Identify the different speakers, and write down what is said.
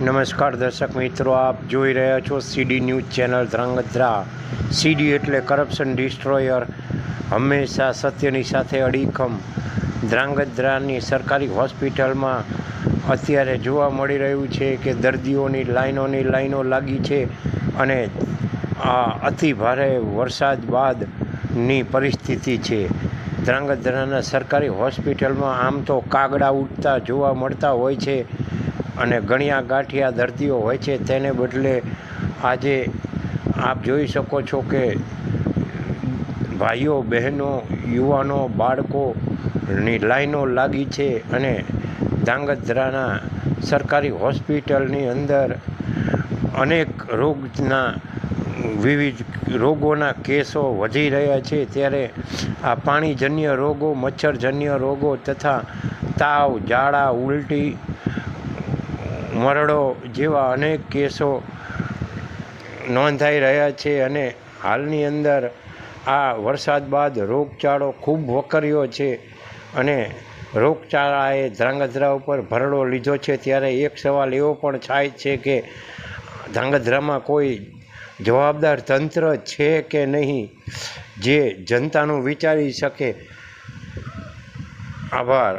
Speaker 1: નમસ્કાર દર્શક મિત્રો, આપ જોઈ રહ્યા છો સીડી ન્યૂઝ ચેનલ ધ્રાંગધ્રા. સીડી એટલે કરપ્શન ડિસ્ટ્રોયર, હંમેશા સત્યની સાથે અડીખમ. ધ્રાંગધ્રાની સરકારી હોસ્પિટલમાં અત્યારે જોવા મળી રહ્યું છે કે દર્દીઓની લાઈનો લાગી છે અને આ અતિ ભારે વરસાદ બાદની પરિસ્થિતિ છે. ધ્રાંગધ્રાના સરકારી હોસ્પિટલમાં આમ તો કાગડા ઉડતા જોવા મળતા હોય છે અને ગણ્યા ગાંઠિયા દર્દીઓ હોય છે. તેને બદલે આજે આપ જોઈ શકો છો કે ભાઈઓ, બહેનો, યુવાનો, બાળકોની લાઈનો લાગી છે અને ધ્રાંગધ્રાના સરકારી હોસ્પિટલની અંદર અનેક વિવિધ રોગોના કેસો વધી રહ્યા છે. ત્યારે આ પાણીજન્ય રોગો, મચ્છરજન્ય રોગો તથા તાવ, ઝાડા, ઉલટી, મરડો જેવા અનેક કેસો નોંધાઈ રહ્યા છે અને હાલની અંદર આ વરસાદ બાદ રોગચાળો ખૂબ વકર્યો છે અને રોગચાળાએ ધ્રાંગધ્રા ઉપર ભરડો લીધો છે. ત્યારે એક સવાલ એવો પણ થાય છે કે ધ્રાંગધ્રામાં કોઈ જવાબદાર તંત્ર છે કે નહીં જે જનતાનું વિચારી શકે. આભાર.